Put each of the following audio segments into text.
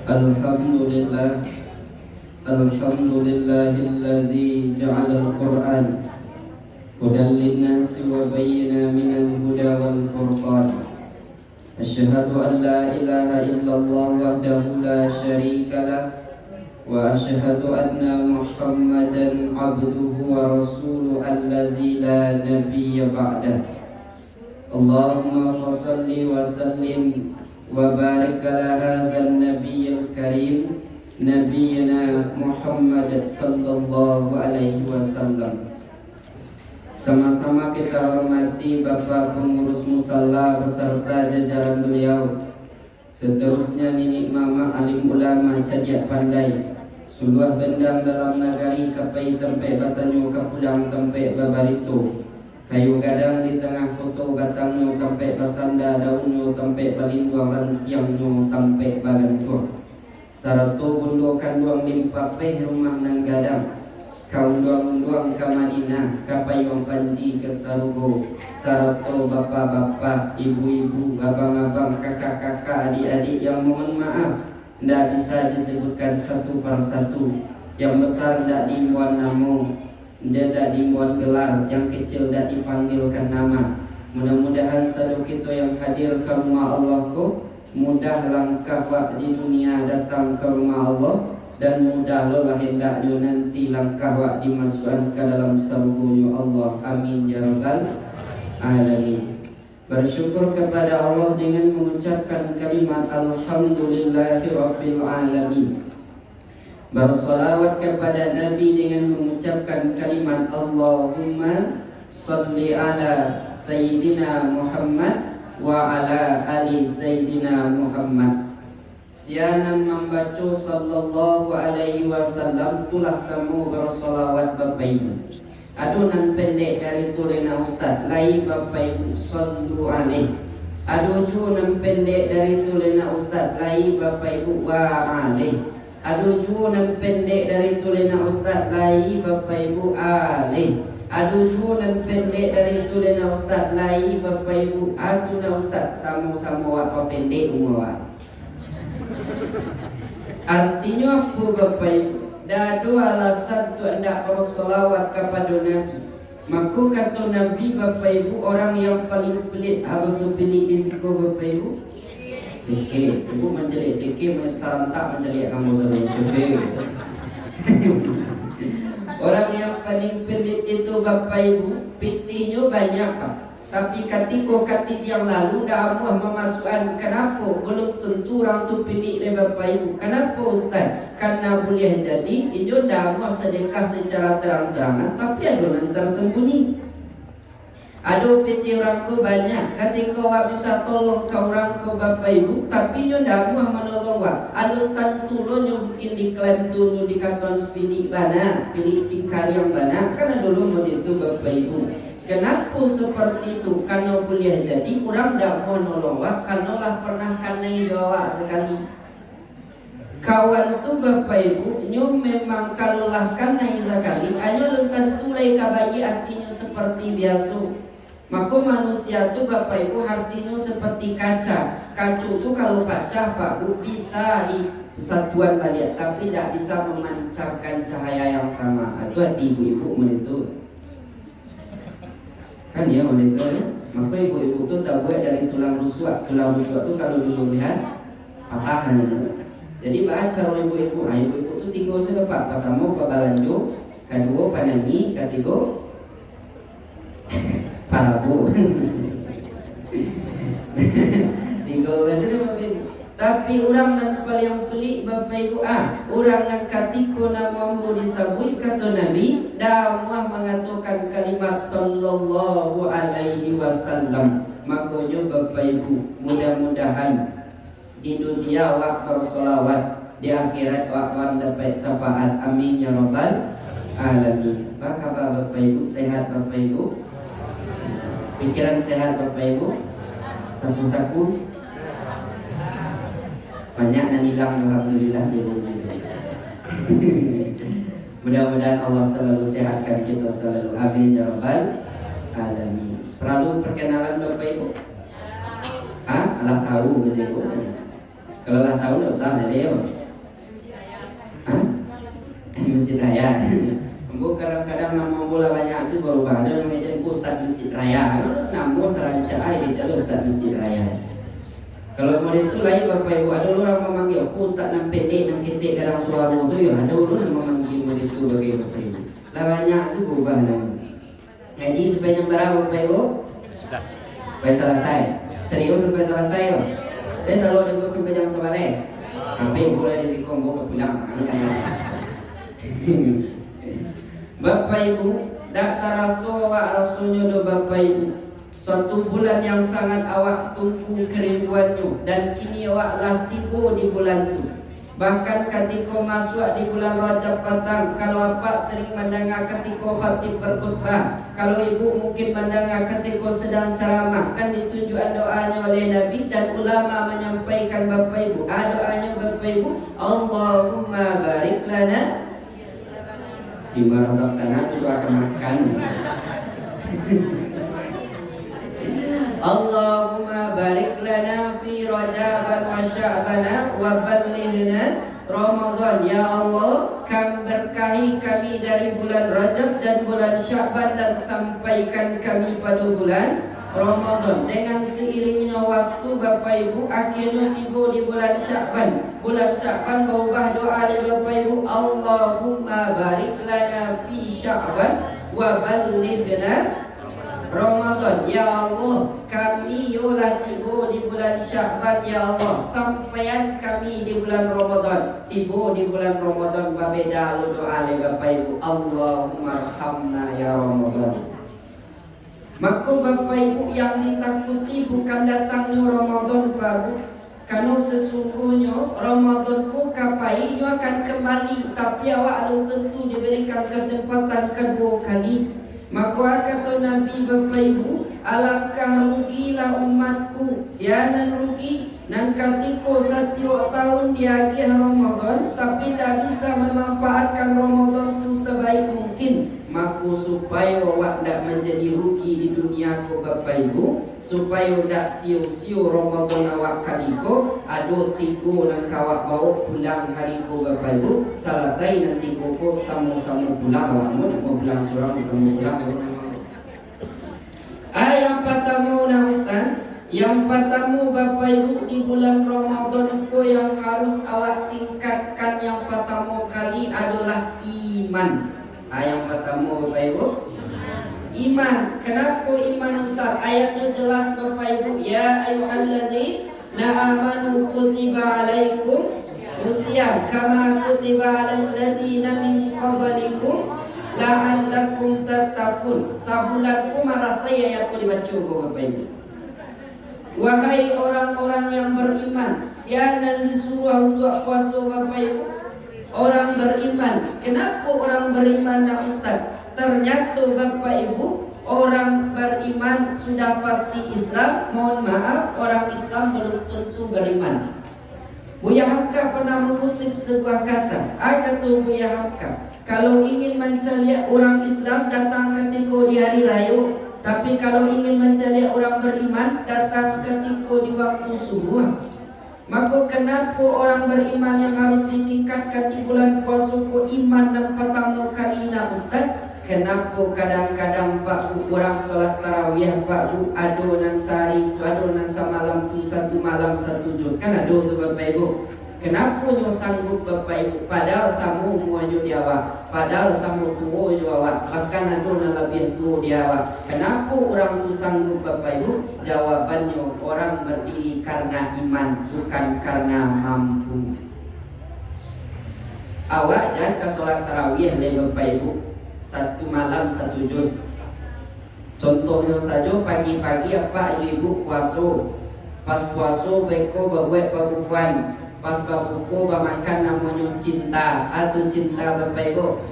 Alhamdulillah, alhamdulillahilladzi ja'ala al-Qur'an hudan lin-nasi wa bayyana minal huda wal furqan. Asyhadu an la ilaha illallah wahdahu la syarika lah wa asyhadu anna Muhammadan abduhu wa rasuluhu alladzi la nabiyya ba'dah. Allahumma shalli wa sallim wa barik ala hadzal nabiyil karim nabiyina Muhammad sallallahu alaihi wasallam. Sama-sama kita hormati Bapak pengurus musalla beserta jajaran beliau. Seterusnya Nini Mama alim ulama cadiak pandai. Suluah bendang dalam nagari kapai tempe batanyo kapulang tempe babarito. Kayu gadang di tengah foto batangnya tempe pasanda daunnya tempe balinduang rantiangnya tempe bagantua. Sarato bundokan duang limpapeh rumah nan gadang. Kaum duang-duang ke Madinah kapayong panji ke Sarugo. Sarato bapak-bapak, ibu-ibu, abang-abang, kakak-kakak, adik-adik yang mohon maaf tidak bisa disebutkan satu persatu. Yang besar tidak dimuan namo, tidak dimuan gelar, yang kecil tidak dipanggilkan nama. Mudah-mudahan sadu kita yang hadir ke rumah Allah ko mudah langkah wak di dunia datang ke rumah Allah, dan mudah lelah hendaknya nanti langkah wak dimasukkan ke dalam surga Allah. Amin ya rabbal alamin. Bersyukur kepada Allah dengan mengucapkan kalimat alhamdulillahi rabbil alamin. Bersolawat kepada Nabi dengan mengucapkan kalimat Allahumma salli ala Sayyidina Muhammad wa ala ali Sayyidina Muhammad. Sianan membaca sallallahu alaihi wasallam tulah semua bersolawat Bapak Ibu. Adunan pendek dari tulena Ustaz lai Bapak Ibu sallu alaihi. Adunan pendek dari tulena Ustaz lai Bapak Ibu wa alaihi. Adunan pendek dari tulena Ustaz lai Bapak Ibu alaihi. Adunan pendek dari tulena Ustaz lai Bapak Ibu aduna Ustaz sama-sama apa pendek umur. Artinya apa Bapak Ibu? Dah dua alasan tu hendak bersolawat kepada Nabi. Maka kata Nabi Bapak Ibu, orang yang paling pelit harus pilih di siku Bapak Ibu. Cekik, ibu mencelik cekik, sarantak mencelik kamu selalu cekik. Orang yang paling pelit itu Bapak Ibu, pitinya banyak kan? Tapi ketika yang lalu dah memasukkan kenapa belum tentu orang tu pilih oleh Bapak Ibu. Kenapa Ustaz? Karena boleh jadi itu dah sedekah secara terang-terangan tapi ada yang tersembunyi. Ada piti orang tu banyak. Ketika awak minta tolong ke orang ke Bapak Ibu, tapi dia dah menolong awak. Ada tentu lo mungkin diklaim tu dikatakan pilih bana, pilih cingkari yang bana. Karena dulu mau itu Bapak Ibu. Kenapa seperti itu? Karena boleh jadi orang dah mau nolong awak, karena lah pernah kanai awak sekali. Kawan tu Bapak Ibu, nyo memang kalau lah kanai sekali, ayo tentu lai kabayi artinya seperti biasa. Maka manusia tu Bapak Ibu artinya seperti kaca. Kaca tu kalau pecah Pak Bu bisa di satuan balik, tapi tidak bisa memancarkan cahaya yang sama. Itu hati ibu-ibu menentu. Kan ya menentu ya. Maka ibu-ibu tu tak buat dari tulang rusuk. Tulang rusuk tu kalau dulu lihat patahan. Jadi baca oleh ibu-ibu. Ibu-ibu tu tiga saja Pak. Pertama pabalanjo, kedua panangi, ketiga parabu. Tiga orang saja Bapak Ibu. Tapi orang yang paling pelik Bapak Ibu orang yang ketika namamu disebut kata Nabi dah mengatakan kalimat sallallahu alaihi wasallam. Makanya Bapak Ibu mudah-mudahan di dunia awak bersolawat, di akhirat awak dapat syafaat. Amin ya rabbal alamin. Apa kabar Bapak Ibu? Sehat Bapak Ibu? Pikiran sehat Bapak Ibu? Saku-saku banyak dan hilang alhamdulillah di sini. Mudah-mudahan Allah selalu sehatkan kita selalu. Amin ya rabbal alamin. Perlu perkenalan Bapak Ibu? Alah tahu ke Ibu? Kalau lah tahu nggak usah dari Leo. Masjid Raya. Bu kadang-kadang nama bola banyak sih berubah. Ada yang ngejek Ustaz Masjid Raya. Nama serancak aja jadi Ustaz Masjid Raya. Kalau model itu lain bapak ibu ada orang memanggil Ustaz nang pendek nang ketek kadang suara tu ya ada orang yang memanggil model itu bagi bapak ibu. Lah banyak sih berubah nama. Ngaji sampai jam berapa bapak ibu? Sudah. Sampai selesai. Serius sampai selesai loh. Dan kalau ada sampai jam 11. Sampai boleh di sikong bawa pulang. Bapak ibu, dak taraso wa rasulnya do bapak ibu. Suatu bulan yang sangat awak tunggu kerinduannya dan kini awak lah tiba di bulan itu. Bahkan ketika masuk di bulan Rajab petang, kalau bapak sering mendengar ketika khatib berkhutbah, kalau ibu mungkin mendengar ketika sedang ceramah, kan ditunjukkan doanya oleh Nabi dan ulama menyampaikan bapak ibu. Doanya bapak ibu, Allahumma barik lana bima razaqtana, itu akan makan. Allahumma barik lana fi Rajaban wa Sya'bana wa ballighna Ramadan. Ya Allah, kami berkahi kami dari bulan Rajab dan bulan Sya'ban dan sampaikan kami pada bulan Ramadan. Dengan seiringnya waktu bapak ibu akhirnya tiba di bulan Sya'ban. Bulan Sya'ban berubah doa dari bapak ibu, Allahumma barik lana fi Sya'ban wa ballighna Ramadan. Ya Allah, kami yolah tiba di bulan Sya'ban. Ya Allah, sampaian kami di bulan Ramadan. Tiba di bulan Ramadan babeda lu doa le bapak ibu, Allahumma arhamna ya Ramadan. Maka bapak ibu yang ditakuti bukan datangnya Ramadan baru, karena sesungguhnya Ramadan ku kapai akan kembali, tapi awak belum tentu diberikan kesempatan kedua kali. Maka kata Nabi bapak ibu, alangkah rugilah umatku, sianan rugi nan ketika setiap tahun di akhir Ramadan tapi tak bisa memanfaatkan Ramadan itu sebaik mungkin. Maka supaya awak tak menjadi rugi di dunia ku bapak ibu, supaya tak sio-sio Ramadan awak kaliko, ada tiga dan kawak bawa pulang hari ku bapak ibu. Selesai nanti koko sama-sama pulang awakmu nak mau pulang surau sama pulang. Yang pertama nah Ustaz, yang pertama bapak ibu di bulan Ramadan ku yang harus awak tingkatkan yang pertama kali adalah iman. Yang pertama bapak ibu, iman. Kenapa iman Ustaz? Ayatnya jelas bapak ibu, ya ayyuhalladzina amanu kutiba alaikum usyam kama kutiba alal ladzina min qablikum la'allakum tattaqun. Sabulanku marah saya yang aku dibaca bapak ibu. Wahai orang-orang yang beriman, sianan disuruh untuk puasa bapak ibu. Orang beriman. Kenapa orang beriman nak Ustaz? Ternyata bapak ibu, orang beriman sudah pasti Islam. Mohon maaf, orang Islam belum tentu beriman. Buya Hamka pernah mengutip sebuah kata. Kata Buya Hamka, kalau ingin mencari orang Islam datang ketika di hari raya, tapi kalau ingin mencari orang beriman datang ketika di waktu subuh. Maka kenapa orang beriman yang harus ditingkatkan di bulan puasa ku iman dan pertama kali nak Ustaz? Kenapa kadang-kadang Pak Bu orang solat tarawih Pak Bu ada nan sehari tu ada nan semalam tu satu malam satu juz kan ada tu bapak ibu. Kenapa nyo sanggup bapak ibu padahal samu muanyo di awak, padahal samu tuo jo awak, bahkan ada nan lebih tuo di awak. Kenapa orang tu sanggup bapak ibu? Jawabannya orang berdiri karena iman bukan karena mampu. Awak jangan ke solat tarawih le bapak ibu satu malam satu juz. Contohnya saja pagi-pagi apa ibu puasa, pas puasa beko babuat pabukuan, pas babuku makan namanya cinta atau cinta bapak ibu.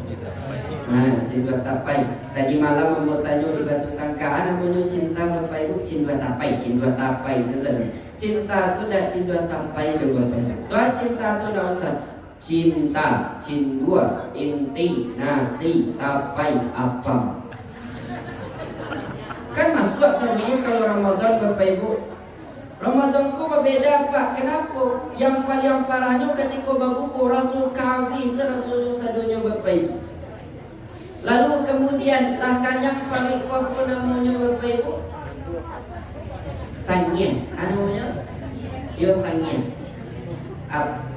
Nah, cinta tapai. Tadi malam membuat tanya di Batu Sangkaan namanya cinta bapak ibu, cinta tapai, cinta tapai saja. Cinta tu dah cinta tapai juga bapak. Tuh cinta tu dah Ustaz. Cinta, cindua, inti, nasi, tapai, apam. Kan masuk saja kalau Ramadan bapak ibu. Ramadan ku beda Pak. Kenapa? Yang paling parahnya ketika babuku Rasul kahwi Rasul sadunya Bapak Ibu. Lalu kemudian lah kanyang paling apa namanya Bapak Ibu? Sangien. Namanya? Yo sangien.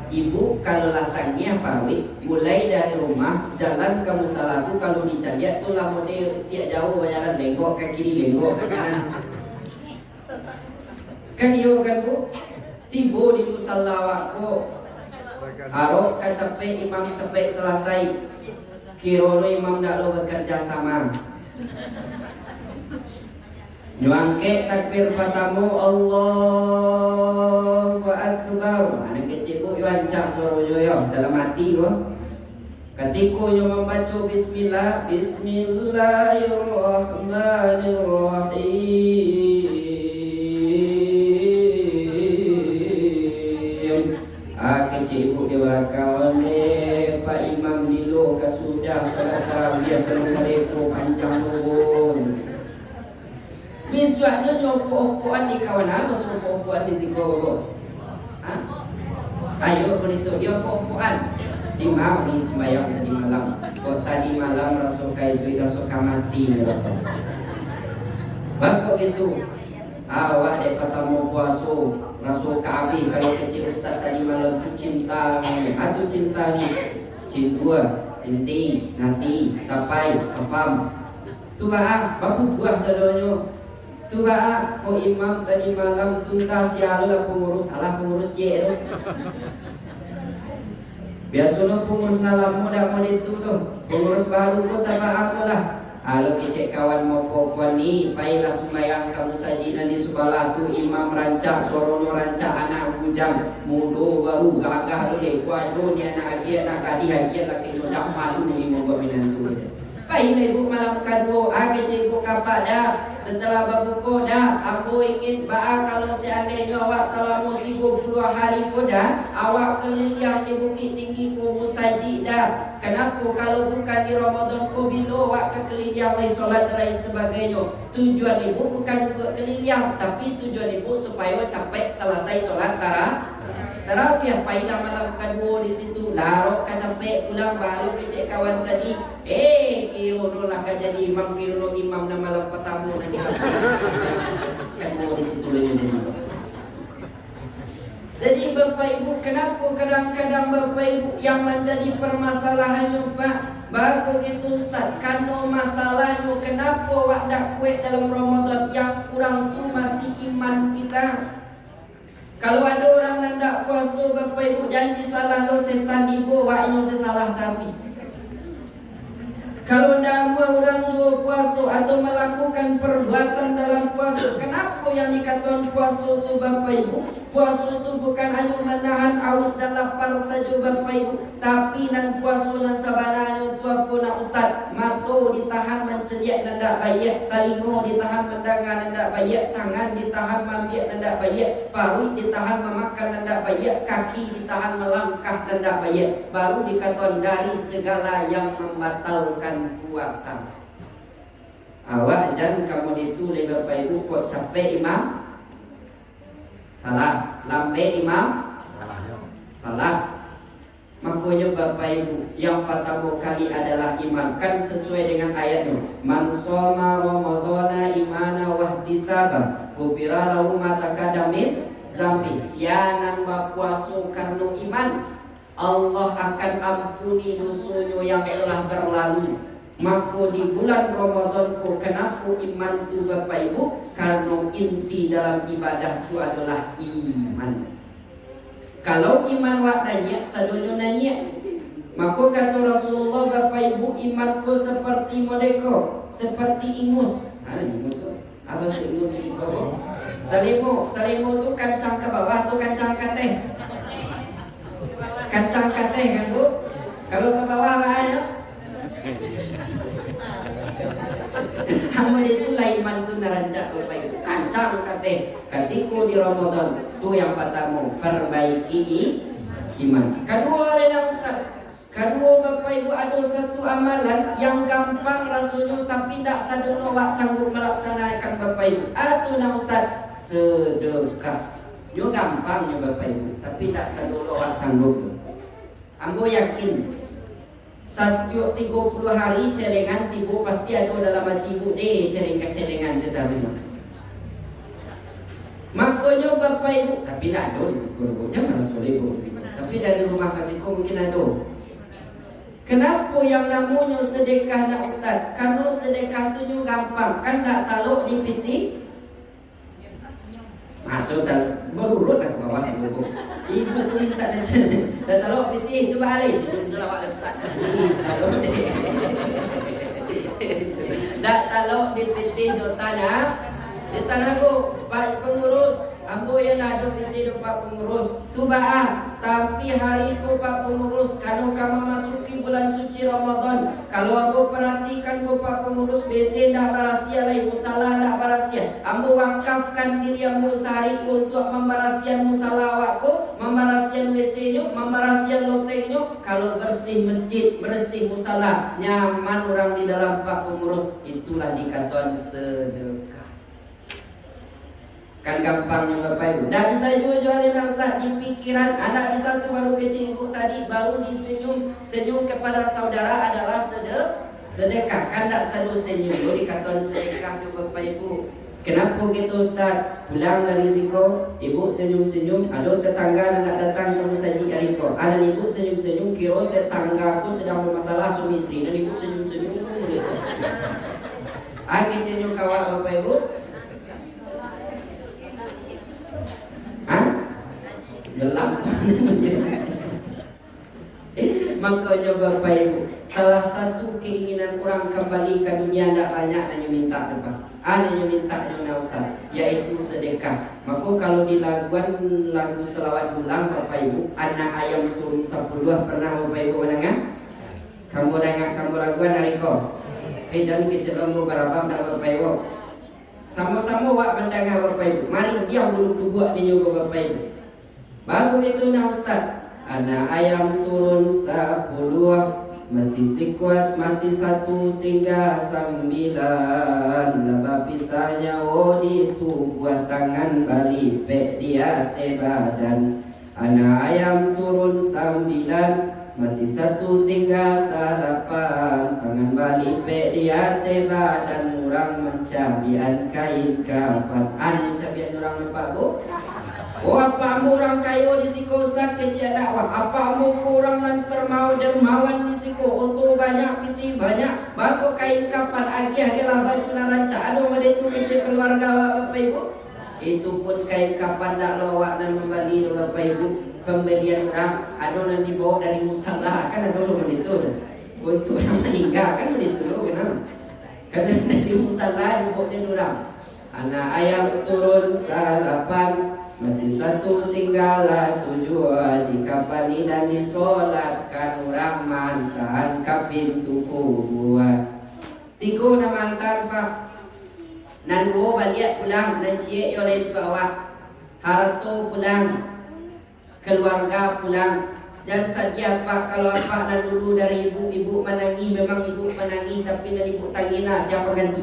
Ibu kalau lasangnya parwi mulai dari rumah jalan ke musala tu kalau dicaliat tu lah model tiap jauh jalan lenggok ke kiri lenggok ke kanan kan iyo kan Bu tibo di musala wako arok kan capek imam capek selesai kirono imam dak lo bekerja sama nyuangke takbir pertama Allahu Akbar. Anak kecil pun yuancak suara yo dalam hati ko. Ketika yo membaca bismillah, bismillahirrahmanirrahim. Kecil ibu di belakang Pak Imam dilo kasudah salat tarawih penuh mereka panjang pun. Miswaknya nyopok-opokan di kawanan, masuk opokan di Ziko. Ayo begitu dia opokan di mau di sembahyang tadi malam. Kok tadi malam rasul kayu rasul kamati. Bako gitu. Awak dek ketemu puasa rasul kabi kalau kecil ustaz tadi malam tu cinta, atu cinta ni cintua, cinti, nasi, tapai, apam. Tu bapu buah sadonyo. Tu ko imam tadi malam tuntas ya lah pengurus salah pengurus je tu. Biasanya pengurus nalam muda mau itu tu. Pengurus baru ko tak aku lah. Halo kecek kawan mau pokok ni, pailah sembahyang kamu saji nanti sebelah tu imam rancak sorono rancak anak bujang mudo baru gagah tu dek kuado ni anak agi anak gadis agi laki dah malu ni mau minantu. Pailah ibu malam kedua, kecek ibu kapak dah. Setelah berbuka dah, aku ingin kalau seandainya awak selama 30 hari pun dah, awak keliling di bukit tinggi ku musaji dah. Kenapa kalau bukan di Ramadan ku bila awak ke keliling lain solat dan lain sebagainya. Tujuan ibu bukan untuk keliling, tapi tujuan ibu supaya capai selesai solat tarawih. Pailah malam kedua di situ larok capek pulang baru kecek kawan tadi kiro lah jadi imam kiro imam na malam pertama nanti kedua di situ jadi Bapak Ibu kenapa kadang-kadang Bapak Ibu yang menjadi permasalahannya Pak baru itu Ustaz karena masalahnya kenapa wak dak kuat dalam Ramadan yang kurang tu masih iman kita. Kalau ada orang hendak puasa Bapak Ibu janji salah lo setan ibu wak ino salah tapi. Kalau ndak mau orang lu puasa atau melakukan perbuatan dalam puasa, kenapa yang dikatakan puasa itu Bapak Ibu? Puasa itu bukan hanya menahan haus dan lapar saja Bapak Ibu, tapi nan puasa nan sabananya tu apa nak Ustaz? Mata ditahan menceliak dan tak baik, telinga ditahan mendengar dan tak baik, tangan ditahan membiak dan tak baik, paru ditahan memakan dan tak baik, kaki ditahan melangkah dan tak baik. Baru dikatakan dari segala yang membatalkan puasa. Awak jangan kamu ditulis Bapak Ibu kok capek imam salah, lambe imam salah. Makanya Bapak Ibu yang pertama kali adalah iman kan sesuai dengan ayatnya. Man shoma ramadhana imana wahtisaba ghufira lahu ma taqaddama min zambi. Sianan berpuasa karena iman Allah akan ampuni dosa yang telah berlalu. Maka di bulan Ramadan ku kenapa iman tu Bapak Ibu? Karena inti dalam ibadah itu adalah iman. Kalau iman wak nanya, sadonya nanya. Maka kata Rasulullah Bapak Ibu imanku seperti modeko, seperti ingus. Ada ingus? Apa sih ingus di bawah? Salimo tu kancang ke bawah tu kancang ke teh. Kancang ke teh kan Bu? Kalau ke bawah apa ya? Amal itu lain mantu narancak Bapak kancang kate ketika di Ramadan tu yang pertama perbaiki iman. Kedua lain Ustaz. Kedua Bapak Ibu ada satu amalan yang gampang rasanya tapi tak sadono wak sanggup melaksanakan Bapak Ibu. Atu na Ustaz sedekah. Yo gampang yo Bapak Ibu, tapi tak sadolo awak sanggup tu. Ambo yakin 30 hari celengan tibu pasti ada dalam hati ibu deh celengan sedaru. Makanya Bapak Ibu, tapi tak ada di situ. Jangan soleh ibu di situ. Tapi dari rumah kasihku mungkin ada. Kenapa yang namanya sedekah nak Ustaz? Karena sedekah tu gampang, kan tak taluk di piti. Masuk dan berurut lah ke bawah ibu. Ibu tu minta dan taluk piti itu balik sebelum selawat Ustaz. Bisa loh deh. Tak taluk di piti tu tanah. Di tanah ku Pak pengurus, ambo yang ada piti tu Pak pengurus. Tu baah, tapi hari itu Pak pengurus kalau kamu masuki bulan suci Ramadan, kalau ambo perhatikan ku Pak pengurus BC ndak barasia lai musala ndak barasia. Ambo wakafkan diri ambo sehari untuk membarasian musala awakku, membarasian WC-nyo, membarasian loteng-nyo. Kalau bersih masjid, bersih musala, nyaman orang di dalam Pak pengurus, itulah dikatakan sedekah. Kan gampangnya Bapak Ibu. Dah bisa jual-jualin Ustaz di pikiran. Anak bisa tu baru kecil ibu tadi baru disenyum. Senyum kepada saudara adalah sedekah. Kan tak selalu senyum. Dikatakan sedekah tu Bapak Ibu. Kenapa gitu Ustaz? Pulang dari Ziko, ibu senyum-senyum. Ada tetangga nak datang kamu saji hari ko. Ada ibu senyum-senyum. Kira tetangga aku sedang bermasalah suami isteri. Dan ibu senyum-senyum. Kecilnya kawan Bapak Ibu. Gelap. Makanya Bapak Ibu, salah satu keinginan orang kembali ke dunia tidak banyak hanya minta depan. Hanya minta yang Ustaz, yaitu sedekah. Maka kalau di lagu selawat ulang Bapak Ibu, anak ayam turun 10 pernah Bapak Ibu mendengar? Kamu dengar kamu laguan dari kau. Jangan kecil lembu barabam dan Bapak Ibu. Sama-sama wak mendengar Bapak Ibu. Mari diam dulu tubuh di juga Bapak Ibu. Baru itu na Ustaz, anak ayam turun 10, mati sikuat, mati 1, tinggal 9. Laba pisahnya di tubuh tangan bali pek dia badan. Anak ayam turun 9, mati 1, tinggal 8. Tangan bali pek dia badan. Orang mencabian kain kapan. Ada cabian orang Bapak Bu? Oh, apa ambo orang kayo di siko Ustaz kecil dakwah. Apa ambo kurang nan termau dermawan di siko untuk banyak piti banyak bako kain kapan agi lah baju naranca. Aduh made itu kecil keluarga Bapak Ibu. Itu pun kain kapan dak lawak dan membeli Bapak Ibu. Pembelian orang aduh nan dibawa dari musala kan aduh lo itu. Untuk orang meninggal kan itu lo kenapa? Karena dari musala dibawa dari orang. Anak ayam turun 8, mati 1, tinggal 7. Dikafani dan disolatkan orang mantan ke pintu kuburan. Tiku na mantan Pak. Nan go balik pulang dan cie oleh itu awak. Harto pulang, keluarga pulang. Dan saja Pak kalau apa dan dulu dari ibu menangi, memang ibu menangi tapi dari ibu tangina siapa ganti.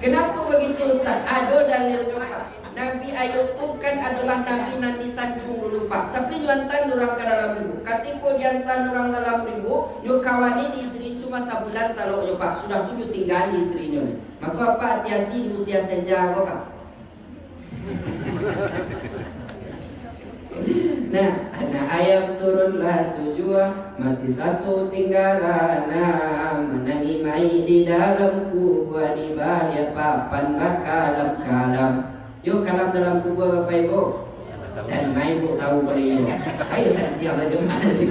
Kenapa begitu Ustaz? Ada dalil Pak. Nabi Ayub itu kan adalah Nabi nan disanjung dulu Pak. Tapi juantan orang ke dalam ribu. Ketika jantan orang dalam ribu, yo kawani di istri cuma sebulan kalau yo Pak. Sudah 7 tinggal di istrinya. Maka Pak hati-hati di usia senja kok Pak. Nah, anak ayam turunlah 7, mati 1, tinggal 6. Menangi mai di dalam kubur di balik papan kalam. Yuk kalam dalam kubur Bapak Ibu. Dan mai Bu tahu boleh yo. Ayo saya diam aja mana sih.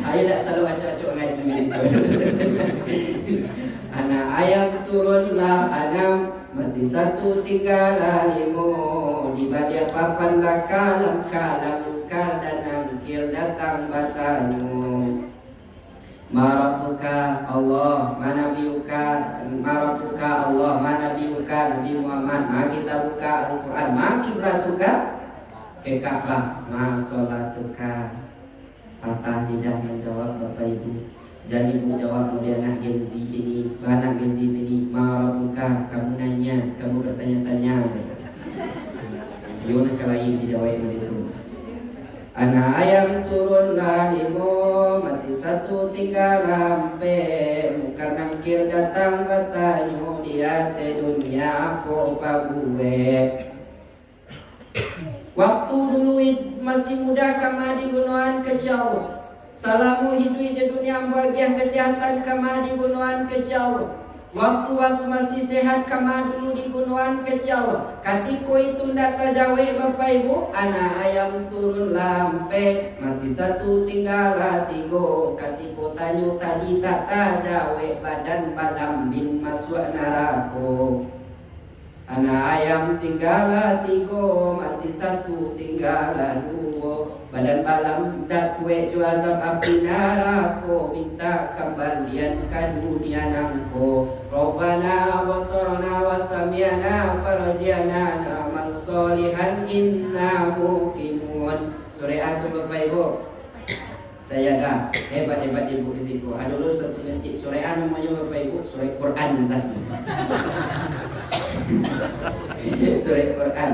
Ayo tak terlalu acak-acak ngaji itu. Anak ayam turunlah 6, mati 1, tinggal 5. Di balik papan kalam dan angkir datang batanyu. Marabuka Allah, manabiuka, marabuka Allah, manabiuka Nabi Muhammad. Mari kita buka Al-Quran. Mari kiblatuka ke Ka'bah, ma sholatuka. Patah tidak menjawab Bapak Ibu. Jadi menjawab dari anak Gen Z ini, anak Gen Z ini, marabuka, kamu nanya, kamu Anak ayam turunlah limo, mati satu tinggal lampe. Mukar nangkir datang bertanya, dia te dunia apa pabuwe. Waktu dulu masih muda kama di gunungan kecil. Salamu hidup di dunia bahagia kesehatan kama di gunungan kecil. Waktu-waktu masih sehat kama dulu di gunungan kecil. Katiko itu ndak terjawe bapak ibu. Anak ayam turun lampe, mati satu tinggal tigo. Katiko tanyo tadi tak terjawe, badan balam bin masuk neraka. Anak ayam tinggal tigo, mati satu tinggal dua. Badan balam dak kue ju azab api neraka. Minta kembalian ke dunia nangko. Rabbana wasarna wasamiana farajana amal solihan inna muqimun. Surah itu Bapak Ibu. Saya dah hebat-hebat ibu di situ. Ada dulu satu masjid Surah namanya Bapak Ibu, Surah Quran misalnya. Surah Quran.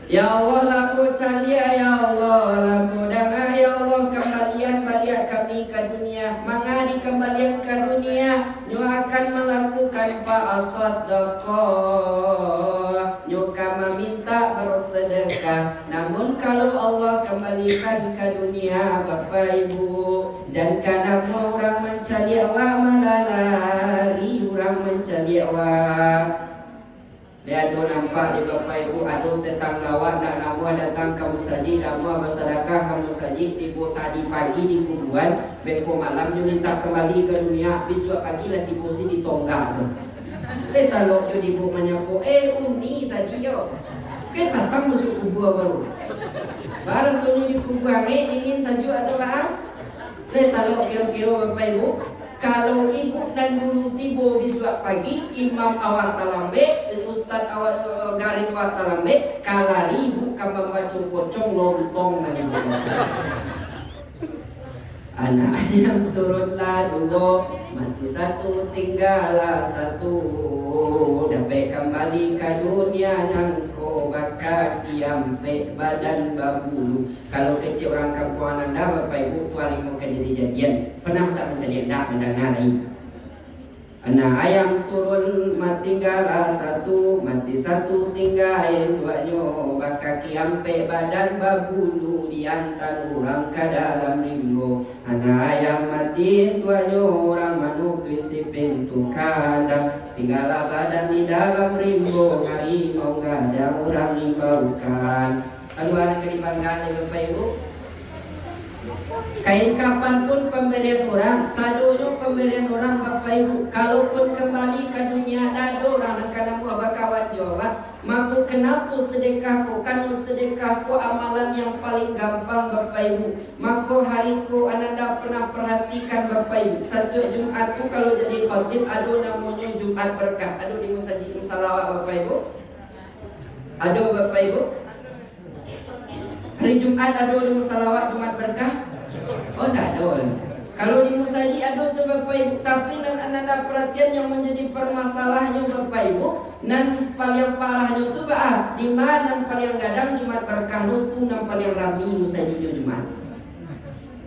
Ya Allah laku calia, ya Allah laku dana, ya Allah kembalian balik kami ke dunia. Mangadi kembalian ke dunia, nyu akan melakukan fa'asadaqah, nyu kama minta bersedekah. Namun kalau Allah kembalikan ke dunia Bapak Ibu, jangan kana orang mencari awak malalari, orang mencari awak. Lihat tu nampak di Bapak Ibu, ada tetangga awak nak nama datang ke musajid, nama bersedekah ke musajid, tiba tadi pagi di kuburan, beko malam dia minta kembali ke dunia, besok pagi lah tiba si di tonggak tu. Kita lok dia dibu menyapu, uni tadi yo, kan datang masuk kubur baru. Baru suni di kubur dingin saja atau apa? Kita lok kira-kira Bapak Ibu. Kalau ibu dan dulu tibo besok pagi, imam awal talambe, ustad awal garing awal talambe, kalari buka membaca pocong lontong dan ibu. Anak ayam turunlah dua, mati satu tinggallah satu. Dapat kembali ke dunia nangko bakal kiampe badan babulu. Kalau kecil orang kampung Ananda Bapak Ibu tua lima kejadian. Pernah usah mencari dak mendengar ini. Anak ayam turun mati tinggal satu, mati satu tinggal duanya. Bakal kiampe badan babulu diantar orang ke dalam limbo. Anak ayam mati duanya, orang manuk isi pintu kandang. Tinggallah badan di dalam rimbo, harimau gak ada orang limbaukan. Lalu anak dibanggakan Bapak Ibu. Kain kapanpun pemberian orang, sadonya pemberian orang Bapak Ibu. Kalaupun kembali ke dunia dado orang nak kana kawan jawab, maku kenapa sedekahku? Kanu sedekahku amalan yang paling gampang Bapak Ibu. Maku hariku Ananda pernah perhatikan Bapak Ibu. Satu Jumat tu kalau jadi khatib ada namanya Jumat berkah. Ada di masjid Musalawat Bapak Ibu. Ada Bapak Ibu. Hari Jumat ada di Musalawat Jumat berkah. Oh tidak ada. Kalau di musajid ada tu Bapak Ibu. Tapi nan anda perhatian yang menjadi permasalahannya Bapak Ibu, nan paling parahnya tu di mana nan paling gadang Jumat berkah tu nan paling rami musajid Jumat.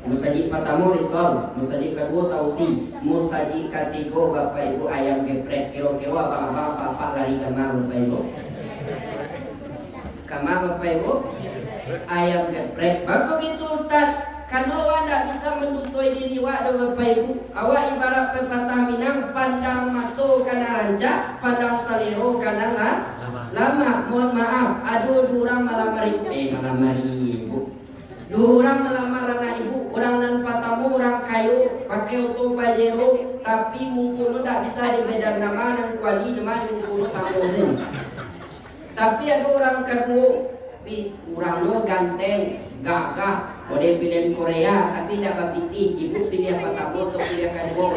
Musajid pertama Risol, musajid kedua Tausi, musajid ketiga Bapak Ibu ayam geprek. Kira-kira abang-abang apa lari kamar Bapak Ibu. Kamar Bapak Ibu ayam geprek. Bagus gitu Ustaz. Kalau awak tak bisa mendutui diri awak dan Bapak Ibu, awak ibarat pepatah Minang, pandang mato kana ranca, pandang saliro kana lama. Mohon maaf, ada dua orang melamar ibu. Dua orang melamar anak ibu, orang nan patamu, orang kayu, pakai auto pajero, tapi mungkin tak bisa dibeda nama dan kuali cuma mungkin samposin. Tapi ada orang kedua, orang lo ganteng, gagah. Boleh pilihan Korea, tapi tidak bapiti. Ibu pilih apa kamu atau pilih kedua?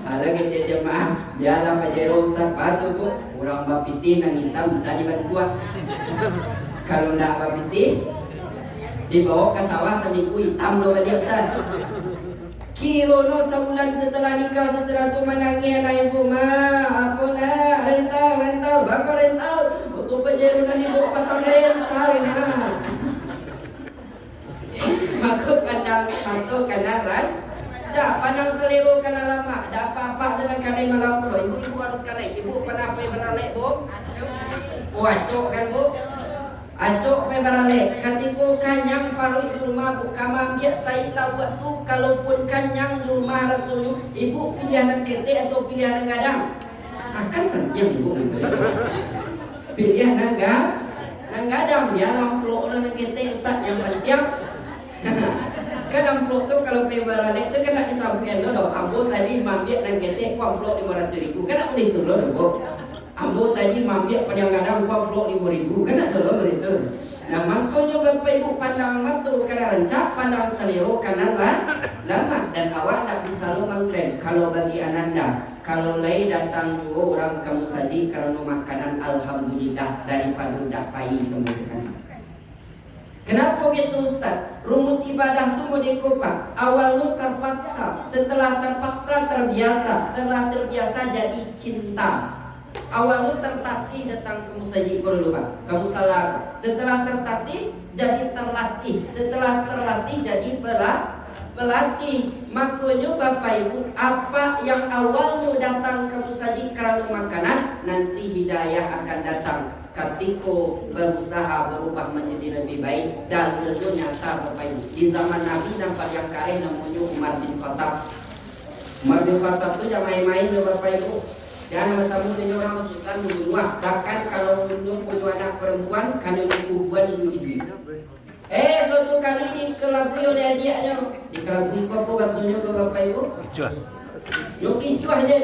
Ada kecil jemaah, biarlah pajero Ustaz patuh bu. Orang bapiti nang hitam bisa dibantu. Kalau tidak bapiti, dibawa ke sawah seminggu hitam lo balik Ustaz. Kirono sebulan setelah nikah, setelah tu menangis anak ibu, apa nak rental, bakal rental. Untuk penjeru dan ibu patang rental, Maka pandang satu kanaran, pandang selero kana lama. Dah apa-apa sedang kadai malam pun. Ibu harus kadai. Ibu pernah pergi beralek, Bu? Oh, acok kan, Bu? Acok pe barale katiko kanyang paru di rumah bu kama ambil saya tahu waktu kalaupun kanyang di rumah rasulnya ibu pilihan kete atau pilihan gadang akan saja ibu pilihan gadang dia lamplok dan kete ustaz yang penting kan lamplok tu kalau pe barale tu kan nak disampaikan lo ambo tadi ambil dan kete ku amplok 500.000 kan nak itu lo bu. Ambo tadi mampir penyangadang komplok 5.000 kan ada loh begitu. Nah makanya bapak ibu pandang matu karena rancak pandang selero kanan lama dan awak tak bisa lo mengklaim kalau bagi ananda kalau lay datang dua orang kamu saji karena makanan alhamdulillah daripada dak pai semua sekali. Kenapa gitu Ustaz? Rumus ibadah tu mau dikopak. Awal lu terpaksa, setelah terpaksa terbiasa, setelah terbiasa jadi cinta. Awal lu tertatih datang ke musajid dulu Pak. Kamu salah. Setelah tertatih jadi terlatih. Setelah terlatih jadi pelatih. Makanya Bapak Ibu, apa yang awal lu datang ke musajid karena makanan, nanti hidayah akan datang. Ketika berusaha berubah menjadi lebih baik dan itu nyata Bapak Ibu. Di zaman Nabi nampak yang kare namanya Umar bin Khattab. Umar bin Khattab itu jangan main-main ya Bapak Ibu. Jangan bertemu dengan orang susah membunuh. Bahkan kalau untuk punya anak perempuan, karena kubuan itu. Suatu kali dikelabui oleh adiknya. Dikelabui kok basuhnya ke Bapak Ibu? Yo kicuah dia.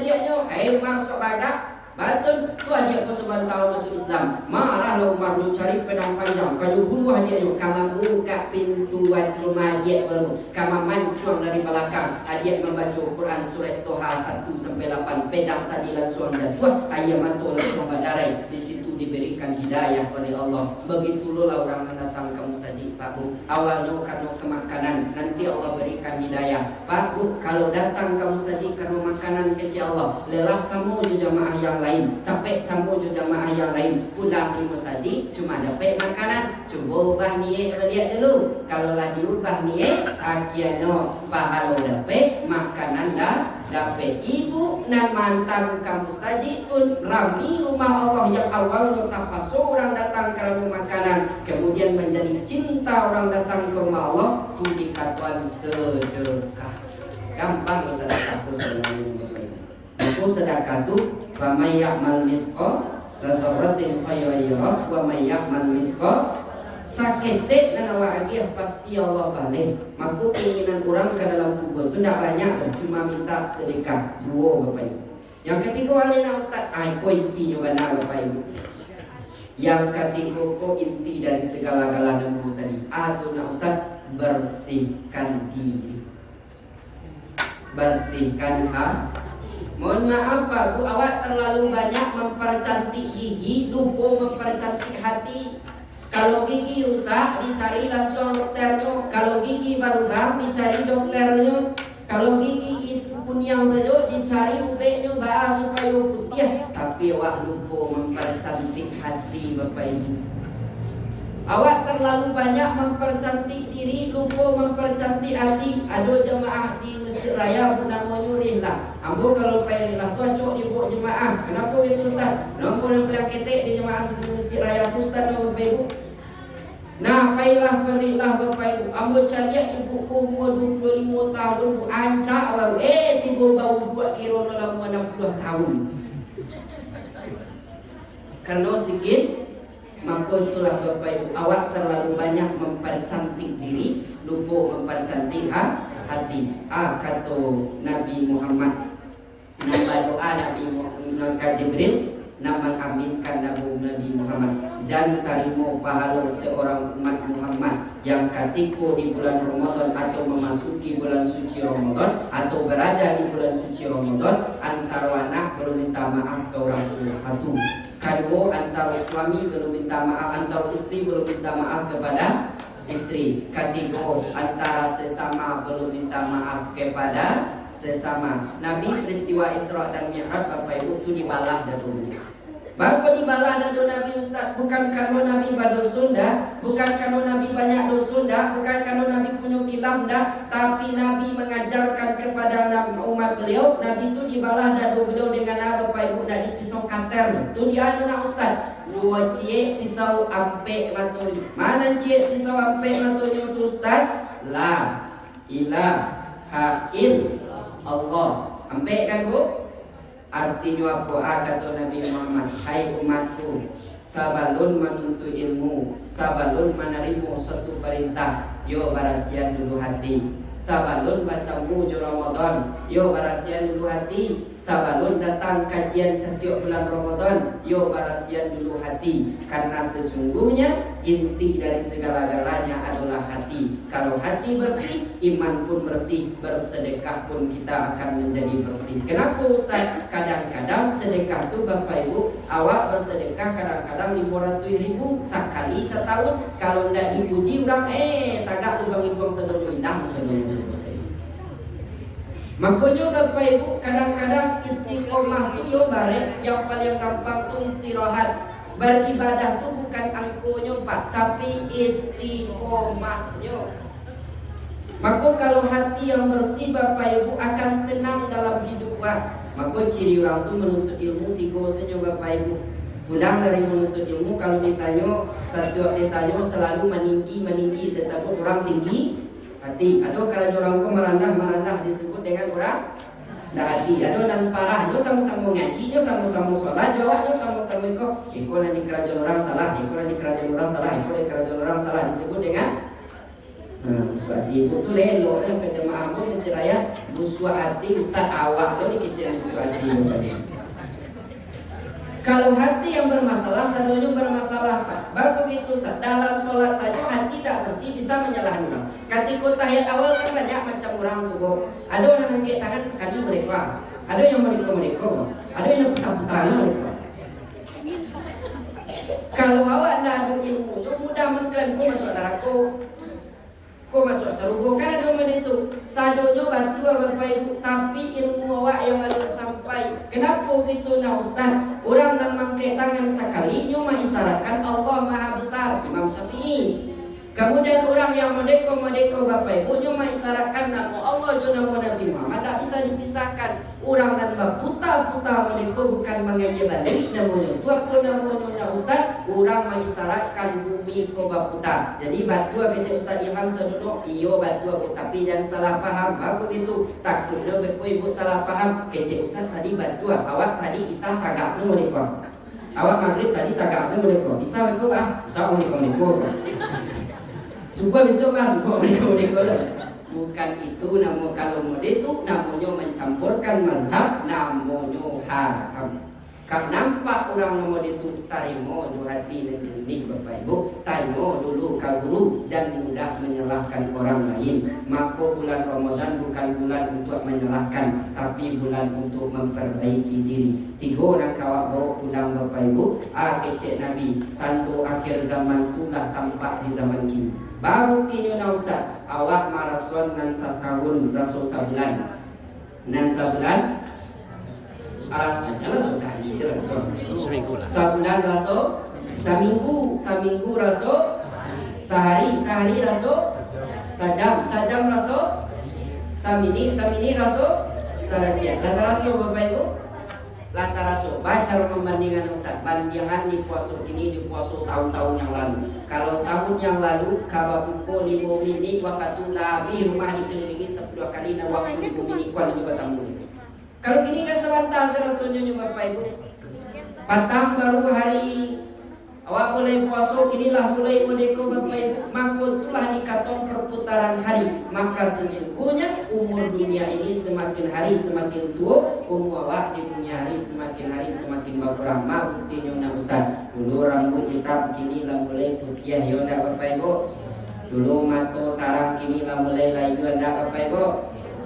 Masuk badak. Betul, tu adik aku sebantau masuk Islam. Marahlah Umar cari pedang panjang. Kalau bunuh dia yo, kama buka pintu rumah dia baru. Kama mancung dari belakang. Adik membaca Quran surat Toha 1 sampai 8. Pedang tadi langsung jatuh, ayam matu langsung berdarah. Di situ diberikan hidayah oleh Allah. Begitulah orang yang datang ke musajid Pak Bu. Awalnya karena kemakanan, nanti Allah berikan hidayah. Pak Bu, kalau datang ke musajid karena makanan kecil Allah, lelah sama jamaah yang lain, capek sama jamaah yang lain, pulang di masjid cuma dapat makanan. Cuba ubah niat beliau dulu. Kalau lah diubah niat, akhirnya pahala dapat, makanan dah dapat. Ibu dan mantan kamu saji tun rami rumah Allah yang awal tak pasok orang datang ke rumah makanan, kemudian menjadi cinta orang datang ke rumah Allah, tu dikatakan sedekah. Gampang sedekah tu sebenarnya. Aku sedekah tu wa may ya'mal mithqala dzarratin khairan yarah wa may ya'mal mithqala sakete dan awak lagi pasti Allah balik. Maka keinginan orang ke dalam kubur itu tidak banyak, cuma minta sedekah dua Bapak Ibu. Yang ketiga alina Ustaz, ko inti benar Bapak Ibu. Yang ketiga ko inti dari segala-galanya tadi. Atuna Ustaz, bersihkan diri. Bersihkan mohon maaf Pak Bu, awak terlalu banyak mempercantik gigi, lupa mempercantik hati. Kalau gigi rusak dicari langsung dokternya. Kalau gigi berubah dicari dokternya. Kalau gigi kuning saja dicari ubeknya bahas supaya putih. Tapi awak lupa mempercantik hati Bapak Ibu. Awak terlalu banyak mempercantik diri, lupa mempercantik hati. Ada jemaah di Masjid Raya pernah menyuruh lah. Ambo kalau payah lah tu acok di buat jemaah. Kenapa itu Ustaz? Nombor yang pelang ketek di jemaah di Masjid Raya Ustaz dan Bapak Ibu. Nah, payahlah berilah Bapak Ibu. Ambo cari ibu ku umur 25 tahun tu ancak baru tiba bau buat kira dalam 60 tahun. Karena sikit maka itulah Bapak Ibu, awak terlalu banyak mempercantik diri, lupa mempercantik hati. Kata Nabi Muhammad, nama doa Nabi Muhammad Jibril, nama aminkan Nabi Muhammad. Jangan terima pahala seorang umat Muhammad yang ketika di bulan Ramadan atau memasuki bulan suci Ramadan atau berada di bulan suci Ramadan, antara anak belum minta maaf ke orang tua satu. Kedua, antara suami belum minta maaf, antara istri belum minta maaf kepada istri. Ketiga, antara sesama perlu minta maaf kepada sesama. Nabi peristiwa Isra dan Mi'raj Bapak Ibu itu dibalah dulu. Bapak dibalah dadu Nabi Ustaz, bukan karena Nabi berdosa dah, bukan karena Nabi banyak dosa dah, bukan karena Nabi punya kilaf dah, tapi Nabi mengajarkan kepada umat beliau. Nabi itu dibalah dadu beliau dengan apa Bapak Ibu nak dipisau kater. Tu dia nak Ustaz. Dua cie pisau ampe matunya. Mana cie pisau ampe matunya tu Ustaz? La ilaha illallah. Ampe kan Bu? Artinya apa? Kata Nabi Muhammad, hai umatku, sabalun menuntut ilmu, sabalun menerima suatu perintah, yo barasian dulu hati. Sabalun bertemu di Ramadan, yo barasian dulu hati. Sabalun datang kajian setiap bulan Ramadan, yo barasian dulu hati. Karena sesungguhnya inti dari segala-galanya adalah hati. Kalau hati bersih, iman pun bersih, bersedekah pun kita akan menjadi bersih. Kenapa Ustaz? Kadang-kadang sedekah tu Bapak Ibu, awak bersedekah kadang-kadang 500.000 sekali setahun. Kalau tidak dipuji orang, tagak lubang-lubang sedoyo indah sedoyo. Makanya Bapak Ibu, kadang-kadang istiqomah tu yo barek, yang paling gampang tu istirahat. Beribadah tu bukan angkonya Pak, tapi istiqomahnya. Maka kalau hati yang bersih Bapak Ibu akan tenang dalam hidup. Maka ciri orang tu menuntut ilmu 3 saja Bapak Ibu. Pulang dari menuntut ilmu, kalau ditanya, satu ditanya selalu meninggi setiap orang tinggi hati. Ada kalau orang tu merendah disebut dengan orang dah hati. Ada dan parah, dia sama-sama ngaji, dia sama-sama sholat, jawabnya sama-sama iko nanti kerajaan orang salah, iko nanti kerajaan orang salah, iko nanti kerajaan orang salah, disebut dengan Muswati. Ibu tu lelo ke jemaah pun mesti raya Muswati Ustaz awak tu dikecil Muswati. Kalau hati yang bermasalah, sadonya bermasalah Pak. Bagus itu dalam sholat saja hati tak bersih bisa menyalahkan orang. Ketika tahiyat awal kan banyak macam orang tubuh. Ada orang angkat tangan sekali mereka, ada yang mereka, ada yang putar-putar mereka. Kalau awak nak ada ilmu tu mudah mengklaim kau masuk neraka, kau masuk surga. Kan ada orang itu sadonya batu Bapak Ibu, tapi ilmu awak yang belum sampai. Kenapa gitu nah Ustaz? Orang dan mangke tangan sekali cuma isyaratkan Allah Maha Besar, Imam Syafi'i. Kemudian orang yang modeko Bapak Ibu cuma isyaratkan nama Allah dan nama Nabi Muhammad, tak bisa dipisahkan. Orang dan puta modeko bukan mengaya balik namanya. Tu apa namanya Ustaz? Orang mengisyaratkan bumi ko baputa. Jadi batu kecil Ustaz Ilham seduduk iyo batu, tapi jangan salah faham. Apa gitu? Takutnya beku ibu salah faham. Kecil Ustaz tadi batu, awak tadi isah tagak semua deko. Awak maghrib tadi tagak semua deko. Isah beku isah deko. Suka besok suka deko. Bukan itu nama kalau mode itu namanya mencampurkan mazhab, namanya haram. Kalau nampak orang nama itu tarimo di hati dan jernih Bapak Ibu, tanya dulu ke guru, jangan mudah menyalahkan orang lain. Maka bulan Ramadan bukan bulan untuk menyalahkan, tapi bulan untuk memperbaiki diri. 3 orang kawak bawa pulang Bapak Ibu, kecek Nabi, tanda akhir zaman itulah tampak di zaman kini. Baru tinyo Ustaz, awak marason nan setahun rasul sabulan. Nan sabulan jalan susah seminggu lah. Sabulan rasul seminggu rasul sehari rasul sajam rasul samini rasul saradia. Lata rasul Bapak Ibu, lata rasul. Baca membandingkan Ustaz, bandingan di puasa ini di puasa tahun-tahun yang lalu. Kalau tahun yang lalu kalau pukul 5 minit waktu Nabi rumah dikelilingi 10 kali dan waktu 5 minit kuat juga tamu. Kalau gini kan sebentar rasanya Bapak Ibu. Patang baru hari awak mulai puasa, inilah mulai modeko Bapak Ibu. Maka itulah dikatakan perputaran hari. Maka sesungguhnya umur dunia ini semakin hari semakin tua, umur awak di dunia hari semakin berkurang. Buktinya nak Ustaz. Dulu rambut hitam, kini lah mulai putih. Ya ndak Bapak Ibu. Dulu mata tarang, kini lah mulai layu ndak Bapak Ibu.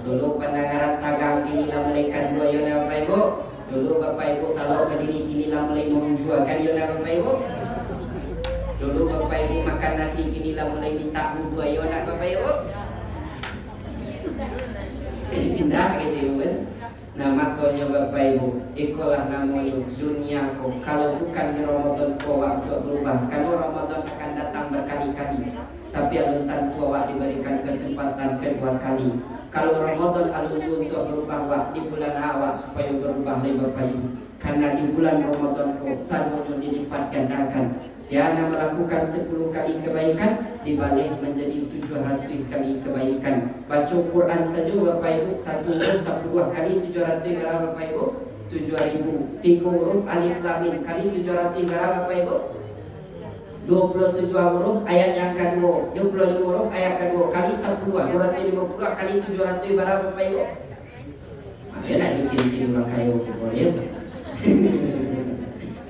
Dulu pendengaran tagang, kini lah mulai kadua. Ya ndak Bapak Ibu. Dulu Bapak Ibu kalau berdiri, kini lah mulai menjualkan. Ya ndak Bapak Ibu. Dulu Bapak Ibu makan nasi, kini lah mulai minta bubur ayo nak Bapak Ibu. Pindah ke Ciuman. Nah makanya Bapak Ibu, ikulah namanya dunia kau. Kalau bukan di Ramadan kau waktu berubah. Kalau Ramadan akan datang berkali-kali, tapi alun tentu awak diberikan kesempatan kedua kali. Kalau Ramadan alun untuk berubah awak di bulan awak supaya berubah dari Bapak Ibu. Karena di bulan Ramadan kau selalu dilipat gandakan. Siapa melakukan 10 kali kebaikan dibalik menjadi 700 kali kebaikan. Baca Quran saja Bapak Ibu 1 kali 700 berapa Bapak Ibu? 7.000. 3 huruf alif lam mim kali 700 berapa Bapak Ibu? 27 huruf ayat yang kedua, 25 huruf ayat kedua kali 10 250 kali 700 berapa Bapak Ibu? Ada nak ciri-ciri orang kaya boleh.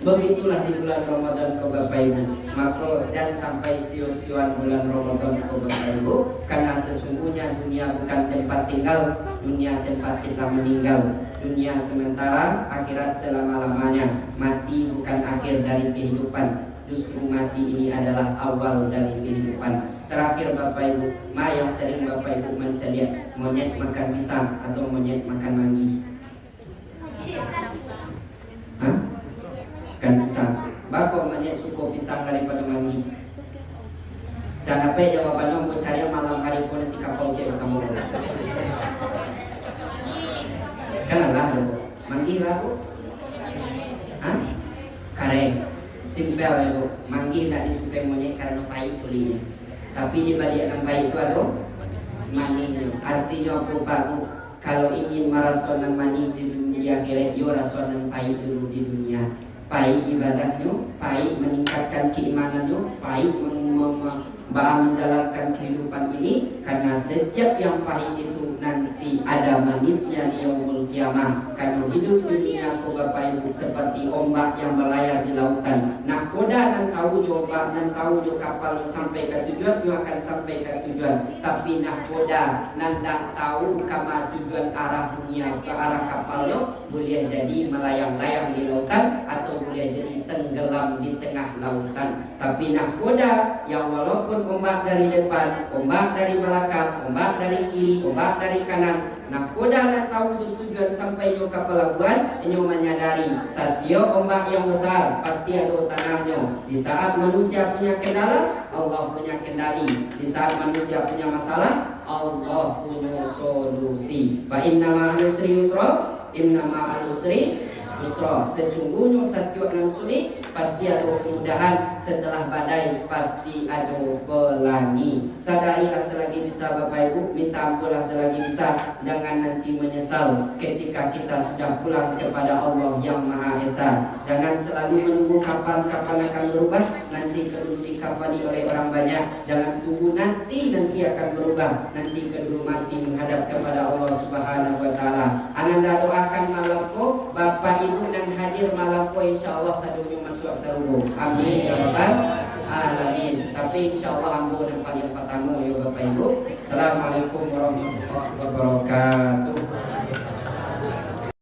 Begitulah di bulan Ramadan ke Bapak Ibu. Maka jangan sampai sia-siaan bulan Ramadan ke Bapak Ibu, karena sesungguhnya dunia bukan tempat tinggal, dunia tempat kita meninggal. Dunia sementara, akhirat selama-lamanya. Mati bukan akhir dari kehidupan, justru mati ini adalah awal dari kehidupan. Terakhir Bapak Ibu, yang sering Bapak Ibu menceliak, monyet makan pisang atau monyet makan manggi? Hah? Makan pisang. Bako monyet suka pisang daripada manggi? Saya dapat jawabannya mau cari malam hari pun si kapau cek bersama. Kenalah manggi baru? Hah? Kareng. Simpel ya Bu. Manggi tidak disukai monyet karena pahit kulinya. Tapi di balik yang pahit itu ada manisnya. Artinya apa Pak Bu? Kalau ingin merasakan manis di dunia akhirat, yo rasakan pahit dulu di dunia. Pahit ibadahnya, pahit meningkatkan keimanannya, pahit menjalankan kehidupan ini. Karena setiap yang pahit itu nanti ada manisnya di yaumul kiamah. Karena hidup di dunia kau Bapak Ibu seperti ombak yang berlayar di lautan. Nah koda dan tahu ombak dan tahu kapal sampai ke tujuan, you akan sampai ke tujuan. Tapi nak koda nanda tahu kama tujuan arah dunia ke arah kapalnya, boleh jadi melayang-layang di lautan atau boleh jadi tenggelam di tengah lautan. Tapi nak koda yang walaupun ombak dari depan, ombak dari belakang, ombak dari kiri, ombak dari kanan, nak koda nak tahu tujuan sampai ke pelabuhan, ini menyadari setiap ombak yang besar pasti ada tanahnya. Di saat manusia punya kendala, Allah punya kendali. Di saat manusia punya masalah, Allah punya solusi. Fa inna ma'al usri yusra, inna ma'al usri yusra. Sesungguhnya setiap yang sulit pasti ada kemudahan, setelah badai pasti ada pelangi. Sadarilah selagi bisa Bapak Ibu, minta ampunlah selagi bisa. Jangan nanti menyesal ketika kita sudah pulang kepada Allah yang Maha Esa. Jangan selalu menunggu kapan akan berubah, nanti kedua dikafani oleh orang banyak. Jangan tunggu nanti akan berubah, nanti kedua mati menghadap kepada Allah Subhanahu wa taala. Ananda doakan malamku Bapak Ibu dan hadir malamku, insyaallah sadunya masuk surga. Amin ya rabbal alamin. Tapi insyaallah ambo dan paling pertama ya Bapak Ibu. Assalamualaikum warahmatullahi wabarakatuh.